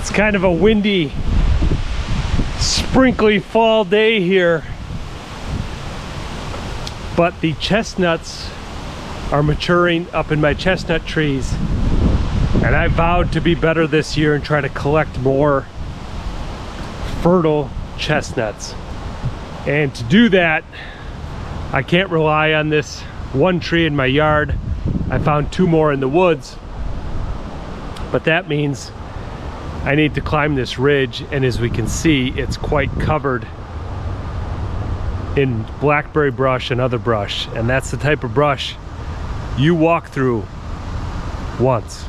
It's kind of a windy, sprinkly fall day here, but the chestnuts are maturing up in my chestnut trees, and I vowed to be better this year and try to collect more fertile chestnuts. And to do that, I can't rely on this one tree in my yard. I found 2 more in the woods, but that means I need to climb this ridge, and as we can see, it's quite covered in blackberry brush and other brush, and that's the type of brush you walk through once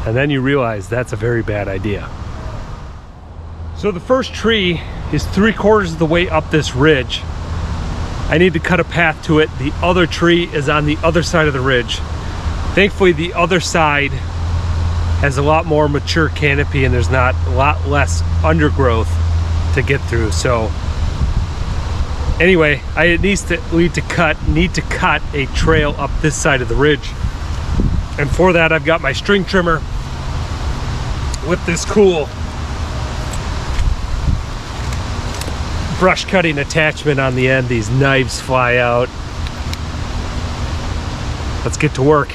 and then you realize that's a very bad idea. So the first tree is 3/4 of the way up this ridge. I need to cut a path to it. The other tree is on the other side of the ridge. Thankfully, the other side has a lot more mature canopy and there's not a lot less undergrowth to get through. So anyway, I need to cut a trail up this side of the ridge. And for that, I've got my string trimmer with this cool brush cutting attachment on the end. These knives fly out. Let's get to work.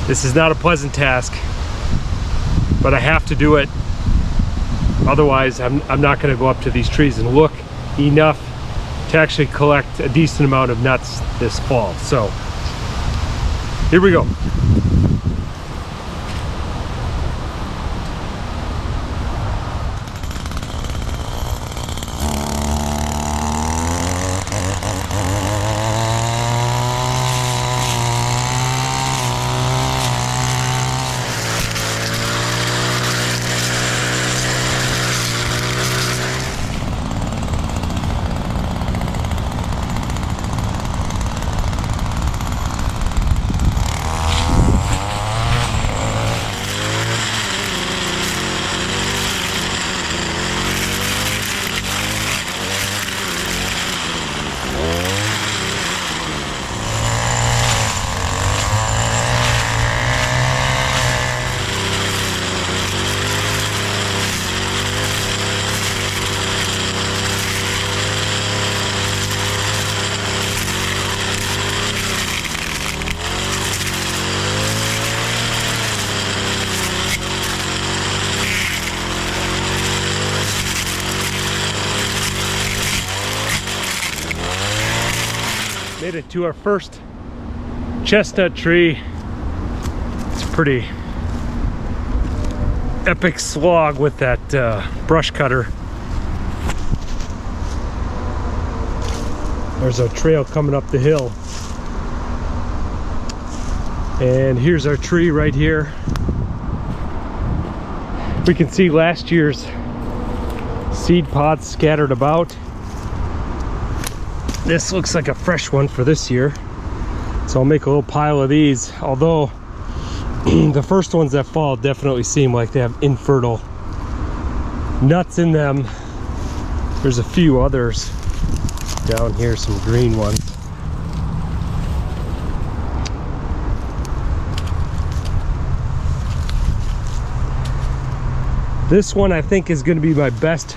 This is not a pleasant task, but I have to do it. Otherwise, I'm not going to go up to these trees and look enough to actually collect a decent amount of nuts this fall. So here we go. Made it to our first chestnut tree. It's a pretty epic slog with that brush cutter. There's a trail coming up the hill. And here's our tree right here. We can see last year's seed pods scattered about. This looks like a fresh one for this year, so I'll make a little pile of these, although the first ones that fall definitely seem like they have infertile nuts in them. There's a few others down here, some green ones. This one I think is going to be my best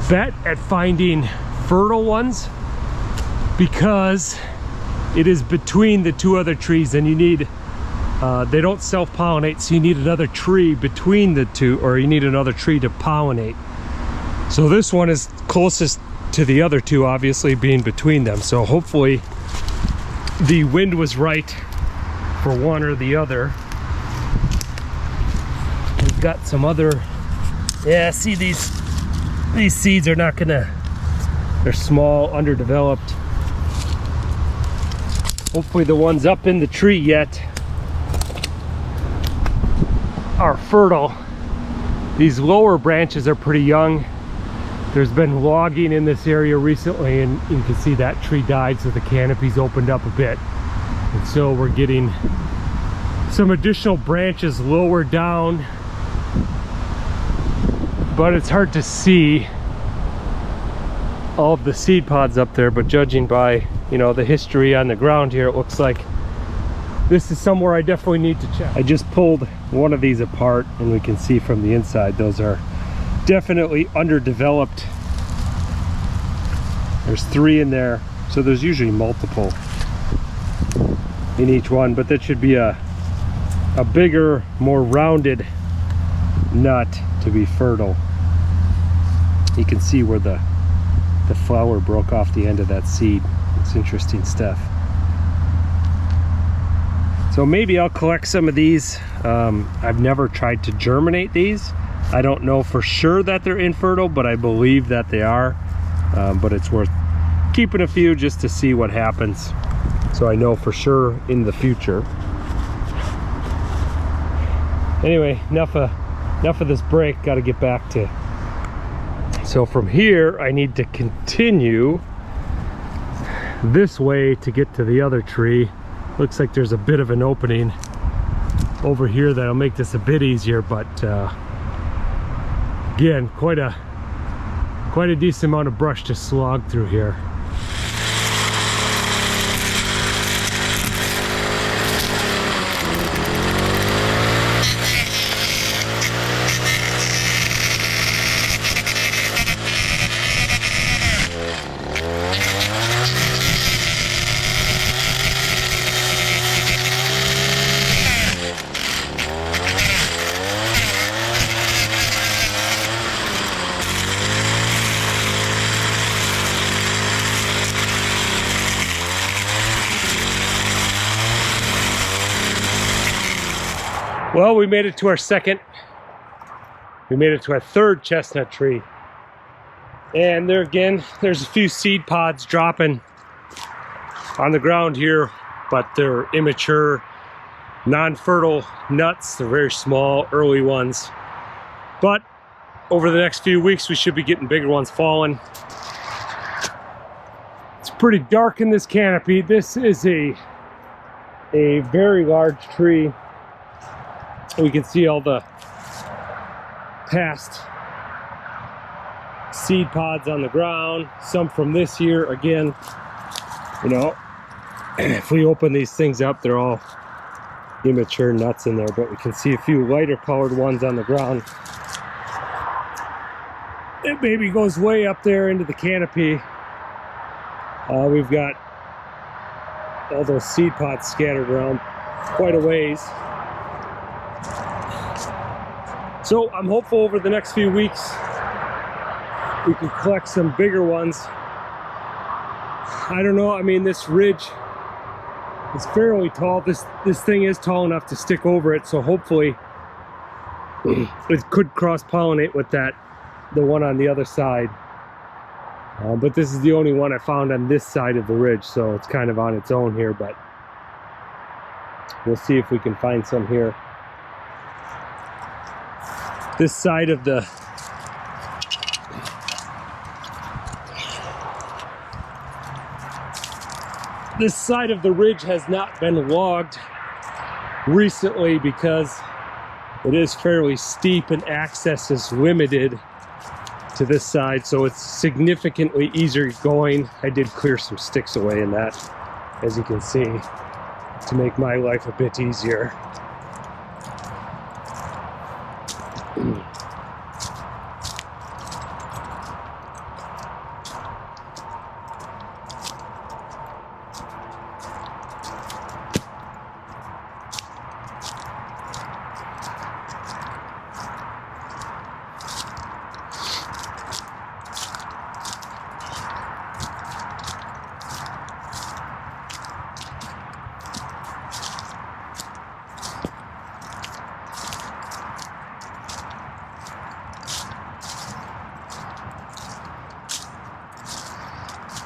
bet at finding fertile ones, because it is between the 2 other trees, and you need they don't self-pollinate, so you need another tree between the 2, or you need another tree to pollinate. So this one is closest to the other 2, obviously being between them. So hopefully the wind was right for one or the other. We've got some other, yeah, see these seeds are not gonna, they're small, underdeveloped. Hopefully the ones up in the tree yet are fertile. These lower branches are pretty young. There's been logging in this area recently, and you can see that tree died, so the canopy's opened up a bit. And so we're getting some additional branches lower down, but it's hard to see all of the seed pods up there. But judging by, you know, the history on the ground here, it looks like this is somewhere I definitely need to check. I just pulled one of these apart and we can see from the inside those are definitely underdeveloped. There's 3 in there, so there's usually multiple in each one, but that should be a bigger, more rounded nut to be fertile. You can see where the flower broke off the end of that seed. It's interesting stuff. So maybe I'll collect some of these. I've never tried to germinate these. I don't know for sure that they're infertile, but I believe that they are. But it's worth keeping a few just to see what happens, so I know for sure in the future. Anyway, enough of this break. Got to get back to. So from here, I need to continue this way to get to the other tree. Looks like there's a bit of an opening over here that'll make this a bit easier, but again, quite a decent amount of brush to slog through here. Well, we made it to our third chestnut tree. And there again, there's a few seed pods dropping on the ground here, but they're immature, non-fertile nuts. They're very small, early ones. But over the next few weeks, we should be getting bigger ones falling. It's pretty dark in this canopy. This is a very large tree. We can see all the past seed pods on the ground, some from this year. Again, you know, if we open these things up, they're all immature nuts in there, but we can see a few lighter colored ones on the ground. It maybe goes way up there into the canopy. We've got all those seed pods scattered around quite a ways. So I'm hopeful over the next few weeks we can collect some bigger ones. I don't know, I mean, this ridge is fairly tall. This thing is tall enough to stick over it, so hopefully it could cross-pollinate with the one on the other side. But this is the only one I found on this side of the ridge, so it's kind of on its own here, but we'll see if we can find some here. This side of the ridge has not been logged recently because it is fairly steep and access is limited to this side, so it's significantly easier going. I did clear some sticks away in that, as you can see, to make my life a bit easier.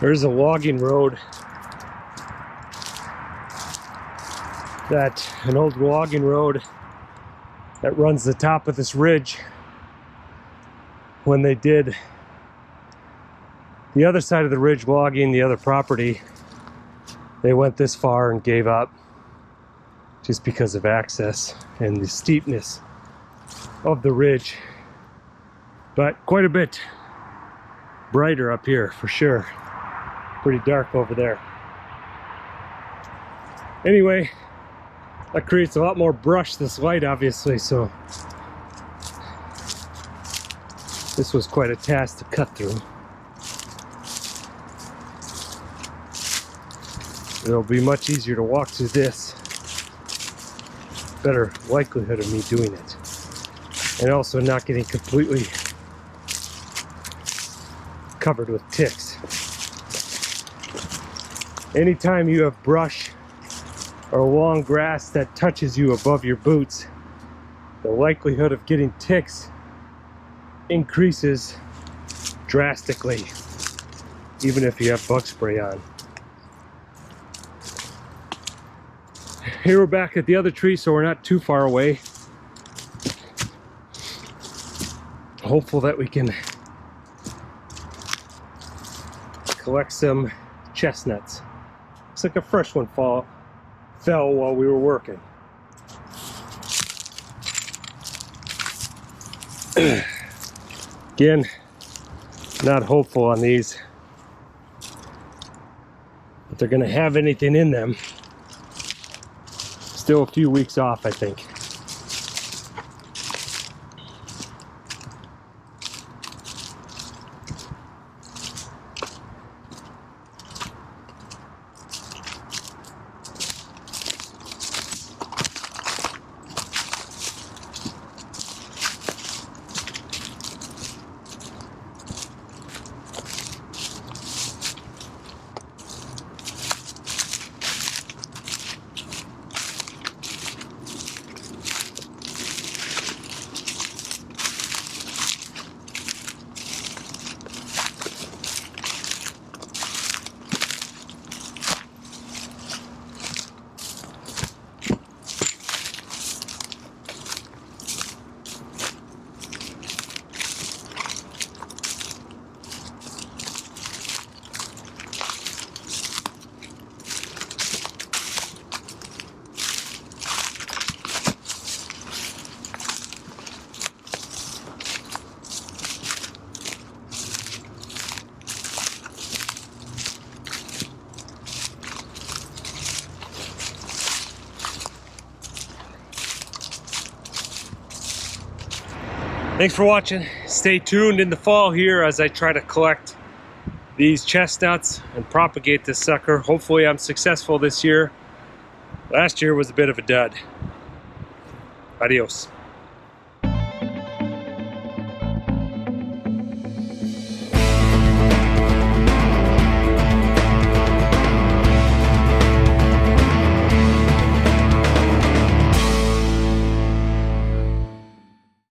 There's a logging road, an old logging road that runs the top of this ridge. When they did the other side of the ridge logging, the other property, they went this far and gave up just because of access and the steepness of the ridge. But quite a bit brighter up here for sure. Pretty dark over there. Anyway, That creates a lot more brush, this light, obviously, so this was quite a task to cut through. It'll be much easier to walk through this. Better likelihood of me doing it. And also not getting completely covered with ticks. Anytime you have brush or long grass that touches you above your boots, the likelihood of getting ticks increases drastically, even if you have bug spray on. Here we're back at the other tree, so we're not too far away. Hopeful that we can collect some chestnuts. Looks like a fresh one fell while we were working. Again, not hopeful on these that they're gonna have anything in them. Still a few weeks off, I think. Thanks for watching. Stay tuned in the fall here as I try to collect these chestnuts and propagate this sucker. Hopefully I'm successful this year. Last year was a bit of a dud. Adios.